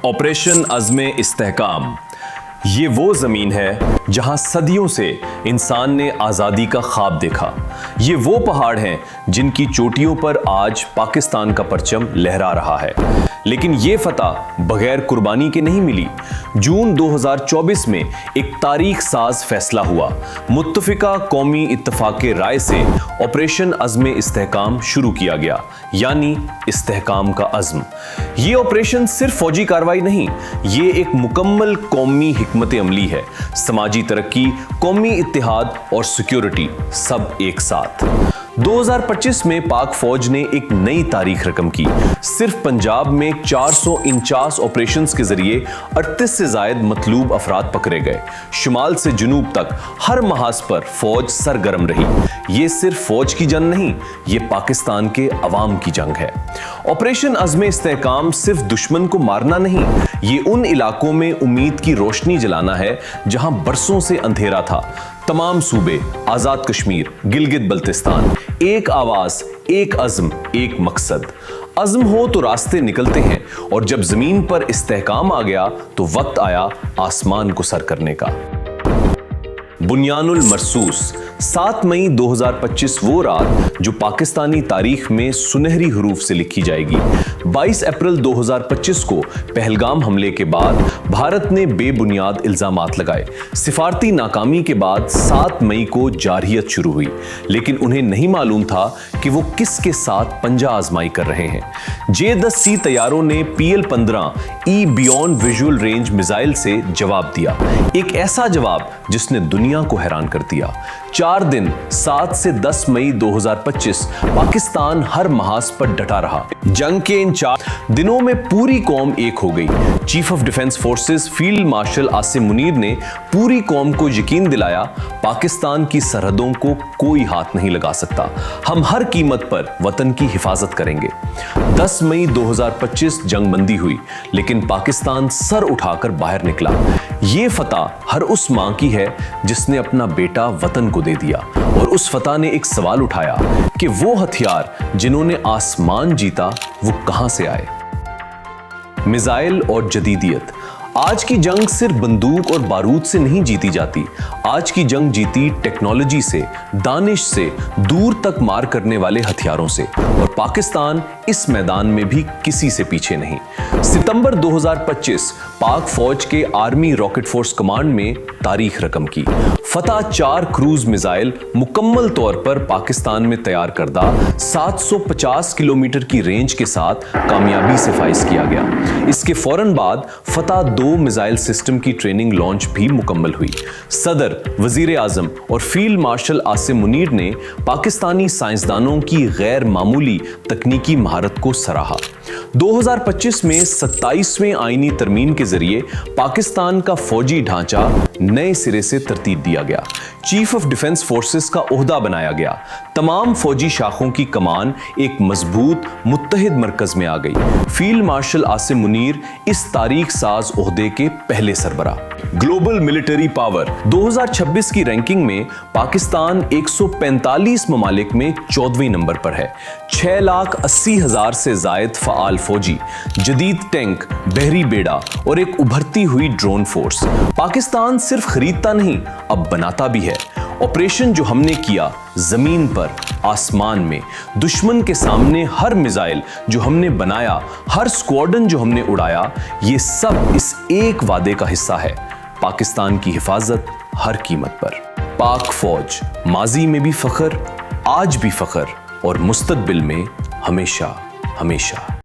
Operation अज़्म इस्तेहकाम। ये वो ज़मीन है जहां सदियों से इंसान ने आज़ादी का ख्वाब देखा। ये वो पहाड़ हैं जिनकी चोटियों पर आज पाकिस्तान का परचम लहरा रहा है। लेकिन ये फतह बगैर कुर्बानी के नहीं मिली। जून 2024 में एक तारीख साज फैसला हुआ। मुत्तफ़िका कौमी इत्तफ़ाक़ राय से ऑपरेशन अज़्म इस्तेहकाम शुरू किया गया, यानी इस्तेहकाम का अज़्म। ये ऑपरेशन सिर्फ फौजी कार्रवाई नहीं, ये एक मुकम्मल कौमी हिकमत अमली है। समाजी तरक्की, कौमी इत्तेहाद और सिक्योरिटी सब एक साथ। 2025 में पाक फौज ने एक नई तारीख रकम की। सिर्फ पंजाब में 449 ऑपरेशंस के जरिए 38 से जायद मतलूब अफराद पकड़े गए। शुमाल से जुनूब तक हर महाज पर फौज सरगर्म रही। ये सिर्फ फौज की जंग नहीं, ये पाकिस्तान के अवाम की जंग है। ऑपरेशन अज़्म इस्तेहकाम सिर्फ दुश्मन को मारना नहीं, ये उन इलाकों में उम्मीद की रोशनी जलाना है जहां बरसों से अंधेरा था। तमाम सूबे, आजाद कश्मीर, गिलगित बल्तिस्तान, एक आवाज, एक अज़्म, एक मकसद। अज़्म हो तो रास्ते निकलते हैं, और जब जमीन पर इस्तेहकाम आ गया तो वक्त आया आसमान को सर करने का। बुनियानुल मरसूस। 7 मई 2025 वो रात जो पाकिस्तानी तारीख में सुनहरी हरूफ से लिखी जाएगी। 22 अप्रैल 2025 को पहलगाम हमले के बाद भारत ने बेबुनियाद इल्जामात लगाए। सिफारती नाकामी के बाद 7 मई को जारहियत शुरू हुई, लेकिन उन्हें नहीं मालूम था कि वो किसके साथ पंजा आजमाई कर रहे हैं। J-10C तैयारों ने PL-15 beyond visual range missile से जवाब दिया, एक ऐसा जवाब जिसने दुनिया को हैरान कर दिया। 4 दिन 7 से 10 मई 2025 पाकिस्तान हर महाज पर डटा रहा। जंग के इन 4 दिनों में पूरी कौम एक हो गई। Chief of defence forces field marshal Asim Munir ने पूरी कौम को यकीन दिलाया, पाकिस्तान की सरहदों को कोई हाथ नहीं लगा सकता, हम हर कीमत पर वतन की हिफाजत करेंगे। 10 मई 2025 जंगबंदी हुई, लेकिन पाकिस्तान सर उठाकर बाहर निकला। ये फतह हर उस मां की है जिसने अपना बेटा वतन को दे दिया, और उस फतह ने एक सवाल उठाया कि वो हथियार जिन्होंने आसमान जीता वो कहां से आए। मिसाइल और जदीदियत। आज की जंग सिर्फ बंदूक और बारूद से नहीं जीती जाती। आज की जंग जीती टेक्नोलॉजी से, दानिश से, दूर तक मार करने वाले हथियारों से, और पाकिस्तान इस मैदान में भी किसी से पीछे नहीं। सितंबर 2025 पाक फौज के आर्मी रॉकेट फोर्स कमांड में तारीख रकम की। फतह 4 क्रूज मिसाइल मुकम्मल तौर पर पाकिस्तान में तैयार करदा 750 किलोमीटर की रेंज के साथ कामयाबी से फाइज किया गया। इसके फौरन बाद फतह 2 मिसाइल सिस्टम की ट्रेनिंग लॉन्च भी मुकम्मल हुई। सदर, वजीर आजम और फील्ड मार्शल आसिम मुनीर ने पाकिस्तानी साइंसदानों की गैर मामूली तकनीकी महारत को सराहा। 2025 में 27वें आईनी तरमीम के जरिए पाकिस्तान का फौजी ढांचा नए सिरे से तरतीब दिया गया। चीफ ऑफ डिफेंस फोर्सेस का ओहदा बनाया गया। तमाम फौजी शाखों की कमान एक मजबूत मुत्तहिद मरकज में आ गई। फील्ड मार्शल आसिम मुनीर इस तारीख साज ओहदे के पहले सरबरा। Global military power. 2026 की रैंकिंग में पाकिस्तान 145 ममालिक में 14वें नंबर पर है। 6,80,000 से जायद फ़आल फौजी, जदीद टैंक, बहरी बेड़ा और एक उभरती हुई ड्रोन फोर्स। पाकिस्तान सिर्फ खरीदता नहीं, अब बनाता भी है। ऑपरेशन जो हमने किया जमीन पर, आसमान में, दुश्मन के सामने हर मिसाइल जो हमने बनाया, हर स्क्वाड्रन जो हमने उड़ाया, ये सब इस एक वादे का हिस्सा है, पाकिस्तान की हिफाजत हर कीमत पर। पाक फौज, माजी में भी फख्र, आज भी फख्र और मुस्तकबिल में हमेशा हमेशा।